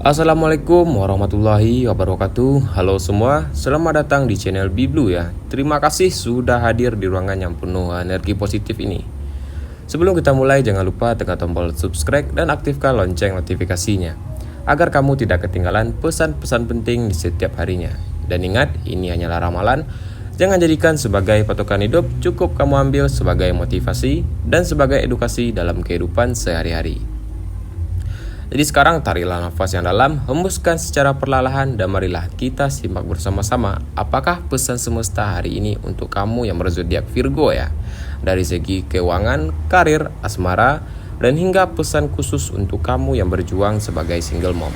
Assalamualaikum warahmatullahi wabarakatuh. Halo semua, selamat datang di channel Biblu ya. Terima kasih sudah hadir di ruangan yang penuh energi positif ini. Sebelum kita mulai, jangan lupa tekan tombol subscribe dan aktifkan lonceng notifikasinya agar kamu tidak ketinggalan pesan-pesan penting di setiap harinya. Dan ingat, ini hanyalah ramalan. Jangan jadikan sebagai patokan hidup, cukup kamu ambil sebagai motivasi dan sebagai edukasi dalam kehidupan sehari-hari. Jadi sekarang tariklah nafas yang dalam, hembuskan secara perlahan dan marilah kita simak bersama-sama apakah pesan semesta hari ini untuk kamu yang berzodiak Virgo ya. Dari segi keuangan, karir, asmara, dan hingga pesan khusus untuk kamu yang berjuang sebagai single mom.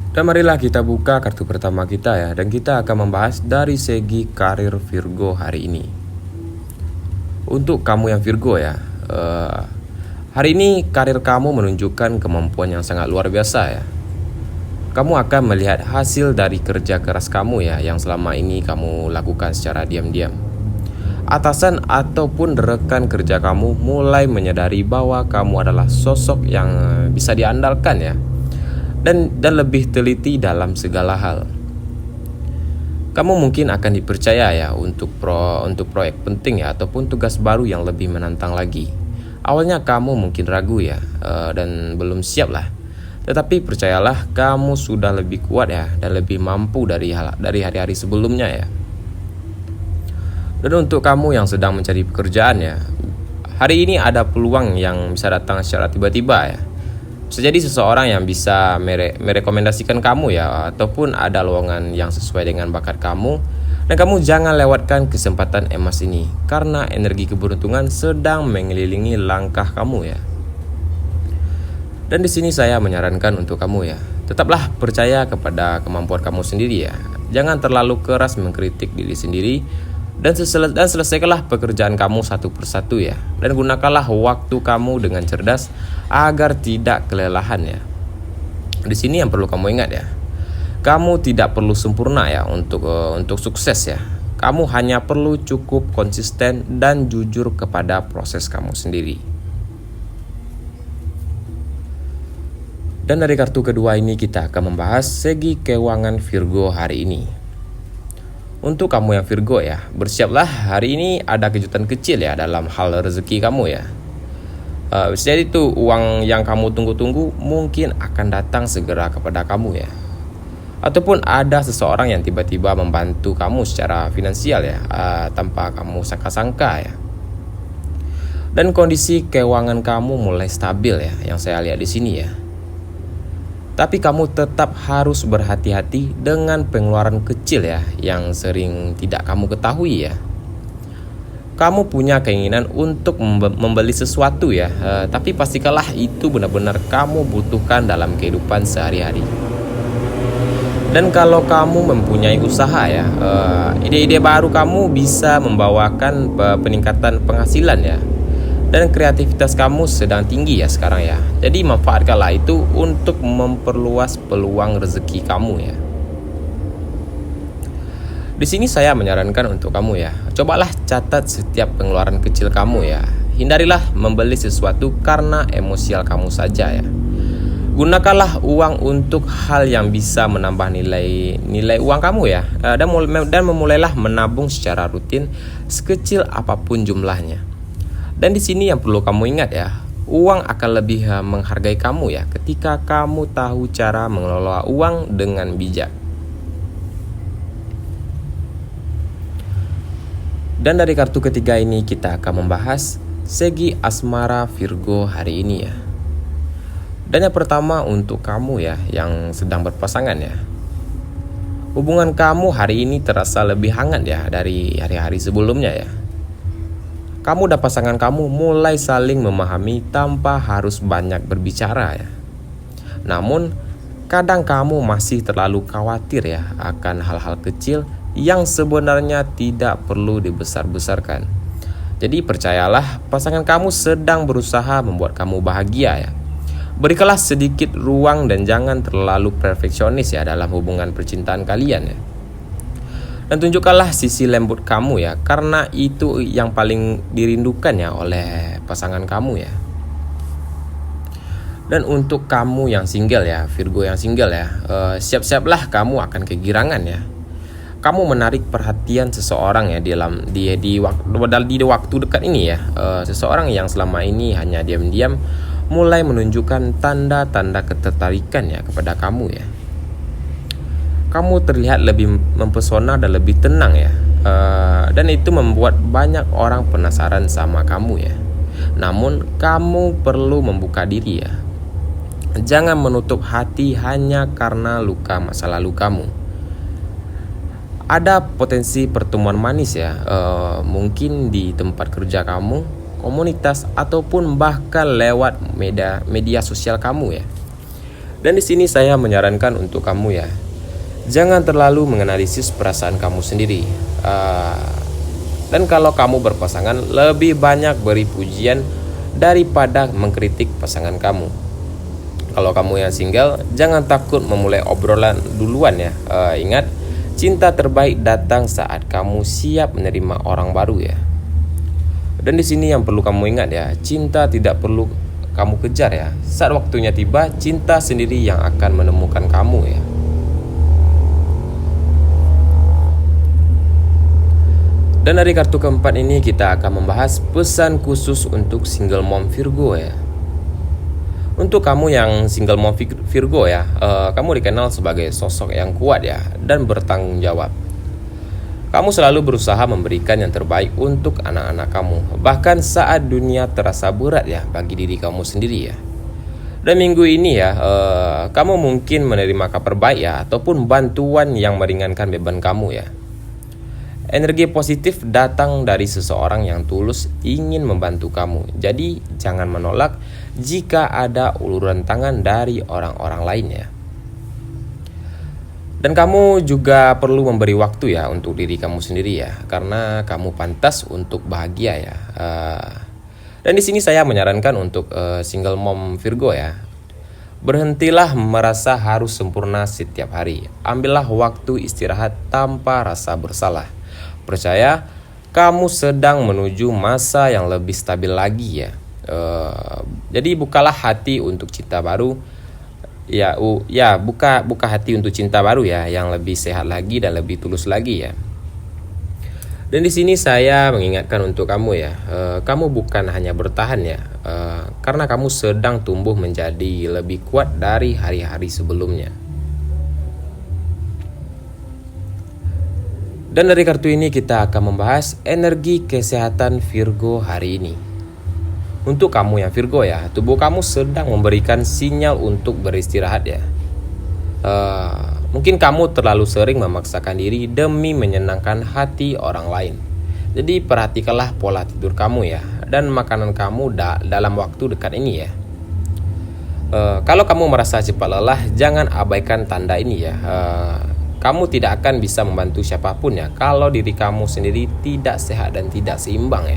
Dan marilah kita buka kartu pertama kita ya. Dan kita akan membahas dari segi karir Virgo hari ini. Untuk kamu yang Virgo ya, hari ini karir kamu menunjukkan kemampuan yang sangat luar biasa ya. Kamu akan melihat hasil dari kerja keras kamu ya, yang selama ini kamu lakukan secara diam-diam. Atasan ataupun rekan kerja kamu mulai menyadari bahwa kamu adalah sosok yang bisa diandalkan ya. Dan lebih teliti dalam segala hal. Kamu mungkin akan dipercaya ya untuk proyek penting ya, ataupun tugas baru yang lebih menantang lagi. Awalnya kamu mungkin ragu ya, dan belum siap lah. Tetapi percayalah, kamu sudah lebih kuat ya, dan lebih mampu dari hari-hari sebelumnya ya. Dan untuk kamu yang sedang mencari pekerjaan ya, hari ini ada peluang yang bisa datang secara tiba-tiba ya. Bisa jadi seseorang yang bisa merekomendasikan kamu ya, ataupun ada lowongan yang sesuai dengan bakat kamu. Dan kamu jangan lewatkan kesempatan emas ini, karena energi keberuntungan sedang mengelilingi langkah kamu ya. Dan di sini saya menyarankan untuk kamu ya, tetaplah percaya kepada kemampuan kamu sendiri ya. Jangan terlalu keras mengkritik diri sendiri. Dan selesaikanlah pekerjaan kamu satu persatu ya. Dan gunakanlah waktu kamu dengan cerdas agar tidak kelelahan ya. Di sini yang perlu kamu ingat ya, kamu tidak perlu sempurna ya untuk sukses ya. Kamu hanya perlu cukup konsisten dan jujur kepada proses kamu sendiri. Dan dari kartu kedua ini kita akan membahas segi keuangan Virgo hari ini. Untuk kamu yang Virgo ya, bersiaplah, hari ini ada kejutan kecil ya dalam hal rezeki kamu ya. Jadi itu uang yang kamu tunggu-tunggu mungkin akan datang segera kepada kamu ya. Ataupun ada seseorang yang tiba-tiba membantu kamu secara finansial ya, tanpa kamu sangka-sangka ya. Dan kondisi keuangan kamu mulai stabil ya, yang saya lihat di sini ya. Tapi kamu tetap harus berhati-hati dengan pengeluaran kecil ya, yang sering tidak kamu ketahui ya. Kamu punya keinginan untuk membeli sesuatu ya, tapi pastikanlah itu benar-benar kamu butuhkan dalam kehidupan sehari-hari. Dan kalau kamu mempunyai usaha ya, ide-ide baru kamu bisa membawakan peningkatan penghasilan ya. Dan kreativitas kamu sedang tinggi ya sekarang ya. Jadi manfaatkanlah itu untuk memperluas peluang rezeki kamu ya. Di sini saya menyarankan untuk kamu ya, cobalah catat setiap pengeluaran kecil kamu ya. Hindarilah membeli sesuatu karena emosial kamu saja ya. Gunakanlah uang untuk hal yang bisa menambah nilai uang kamu ya. Dan memulailah menabung secara rutin sekecil apapun jumlahnya. Dan di sini yang perlu kamu ingat ya, uang akan lebih menghargai kamu ya ketika kamu tahu cara mengelola uang dengan bijak. Dan dari kartu ketiga ini kita akan membahas segi asmara Virgo hari ini ya. Dan yang pertama untuk kamu ya yang sedang berpasangan ya. Hubungan kamu hari ini terasa lebih hangat ya dari hari-hari sebelumnya ya. Kamu dan pasangan kamu mulai saling memahami tanpa harus banyak berbicara ya. Namun kadang kamu masih terlalu khawatir ya akan hal-hal kecil yang sebenarnya tidak perlu dibesar-besarkan. Jadi percayalah, pasangan kamu sedang berusaha membuat kamu bahagia ya. Berikanlah sedikit ruang dan jangan terlalu perfeksionis ya dalam hubungan percintaan kalian ya. Dan tunjukkanlah sisi lembut kamu ya, karena itu yang paling dirindukan ya oleh pasangan kamu ya. Dan untuk kamu yang single ya, Virgo yang single ya, siap-siaplah kamu akan kegirangan ya. Kamu menarik perhatian seseorang ya di waktu dekat ini ya. Seseorang yang selama ini hanya diam-diam mulai menunjukkan tanda-tanda ketertarikan ya kepada kamu ya. Kamu terlihat lebih mempesona dan lebih tenang ya. Dan itu membuat banyak orang penasaran sama kamu ya. Namun kamu perlu membuka diri ya. Jangan menutup hati hanya karena luka masa lalu kamu. Ada potensi pertemuan manis ya, mungkin di tempat kerja kamu, komunitas, ataupun bahkan lewat media sosial kamu ya. Dan di sini saya menyarankan untuk kamu ya, jangan terlalu menganalisis perasaan kamu sendiri. Dan kalau kamu berpasangan, lebih banyak beri pujian daripada mengkritik pasangan kamu. Kalau kamu yang single, jangan takut memulai obrolan duluan ya. Ingat, cinta terbaik datang saat kamu siap menerima orang baru ya. Dan di sini yang perlu kamu ingat ya, cinta tidak perlu kamu kejar ya. Saat waktunya tiba, cinta sendiri yang akan menemukan kamu ya. Dan dari kartu keempat ini kita akan membahas pesan khusus untuk single mom Virgo ya. Untuk kamu yang single mom Virgo ya, kamu dikenal sebagai sosok yang kuat ya dan bertanggung jawab. Kamu selalu berusaha memberikan yang terbaik untuk anak-anak kamu, bahkan saat dunia terasa berat ya bagi diri kamu sendiri ya. Dan minggu ini ya, kamu mungkin menerima kabar baik ya, ataupun bantuan yang meringankan beban kamu ya. Energi positif datang dari seseorang yang tulus ingin membantu kamu. Jadi jangan menolak jika ada uluran tangan dari orang-orang lain ya. Dan kamu juga perlu memberi waktu ya untuk diri kamu sendiri ya, karena kamu pantas untuk bahagia ya. Dan di sini saya menyarankan untuk single mom Virgo ya, berhentilah merasa harus sempurna setiap hari. Ambillah waktu istirahat tanpa rasa bersalah. Percaya, kamu sedang menuju masa yang lebih stabil lagi ya. Jadi bukalah hati untuk cinta baru. Buka hati untuk cinta baru ya, yang lebih sehat lagi dan lebih tulus lagi ya. Dan di sini saya mengingatkan untuk kamu ya, kamu bukan hanya bertahan ya, karena kamu sedang tumbuh menjadi lebih kuat dari hari-hari sebelumnya. Dan dari kartu ini kita akan membahas energi kesehatan Virgo hari ini. Untuk kamu yang Virgo ya, tubuh kamu sedang memberikan sinyal untuk beristirahat ya. Mungkin kamu terlalu sering memaksakan diri demi menyenangkan hati orang lain. Jadi perhatikanlah pola tidur kamu ya, dan makanan kamu dalam waktu dekat ini ya. Kalau kamu merasa cepat lelah, jangan abaikan tanda ini ya. Kamu tidak akan bisa membantu siapapun ya kalau diri kamu sendiri tidak sehat dan tidak seimbang ya.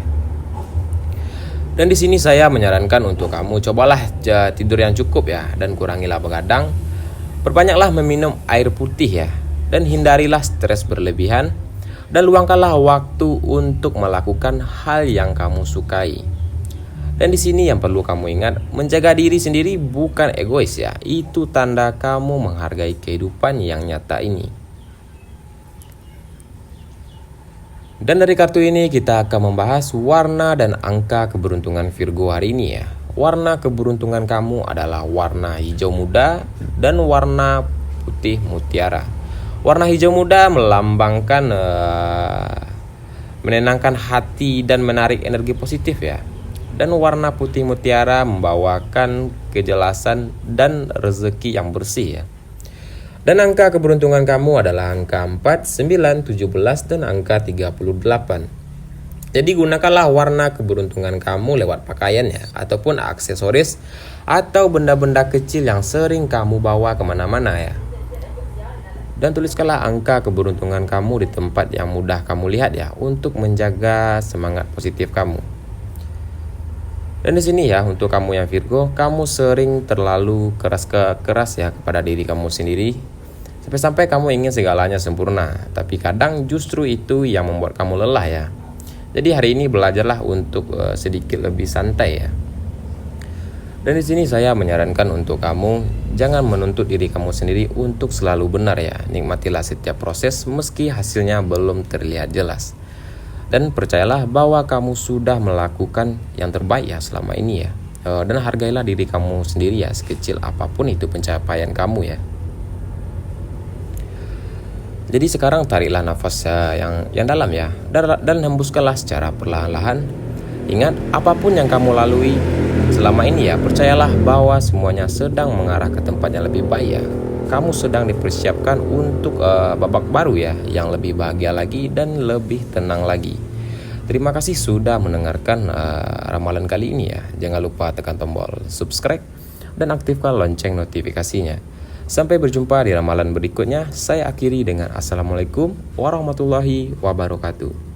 Dan di sini saya menyarankan untuk kamu, cobalah tidur yang cukup ya, dan kurangilah begadang. Perbanyaklah meminum air putih ya, dan hindarilah stres berlebihan, dan luangkanlah waktu untuk melakukan hal yang kamu sukai. Dan di sini yang perlu kamu ingat, menjaga diri sendiri bukan egois ya. Itu tanda kamu menghargai kehidupan yang nyata ini. Dan dari kartu ini kita akan membahas warna dan angka keberuntungan Virgo hari ini ya. Warna keberuntungan kamu adalah warna hijau muda dan warna putih mutiara. Warna hijau muda melambangkan menenangkan hati dan menarik energi positif ya. Dan warna putih mutiara membawakan kejelasan dan rezeki yang bersih ya. Dan angka keberuntungan kamu adalah angka 4, 9, 17, dan angka 38. Jadi gunakanlah warna keberuntungan kamu lewat pakaiannya, ataupun aksesoris, atau benda-benda kecil yang sering kamu bawa kemana-mana ya. Dan tuliskanlah angka keberuntungan kamu di tempat yang mudah kamu lihat ya, untuk menjaga semangat positif kamu. Dan di sini ya, untuk kamu yang Virgo, kamu sering terlalu keras ya kepada diri kamu sendiri. Sampai-sampai kamu ingin segalanya sempurna, tapi kadang justru itu yang membuat kamu lelah ya. Jadi hari ini belajarlah untuk sedikit lebih santai ya. Dan di sini saya menyarankan untuk kamu jangan menuntut diri kamu sendiri untuk selalu benar ya. Nikmatilah setiap proses meski hasilnya belum terlihat jelas. Dan percayalah bahwa kamu sudah melakukan yang terbaik ya selama ini ya. Dan hargailah diri kamu sendiri ya, sekecil apapun itu pencapaian kamu ya. Jadi sekarang tariklah nafas yang dalam ya, dan hembuskanlah secara perlahan-lahan. Ingat, apapun yang kamu lalui selama ini ya, percayalah bahwa semuanya sedang mengarah ke tempat yang lebih baik ya. Kamu sedang dipersiapkan untuk babak baru ya, yang lebih bahagia lagi dan lebih tenang lagi. Terima kasih sudah mendengarkan ramalan kali ini ya. Jangan lupa tekan tombol subscribe dan aktifkan lonceng notifikasinya. Sampai berjumpa di ramalan berikutnya. Saya akhiri dengan Assalamualaikum warahmatullahi wabarakatuh.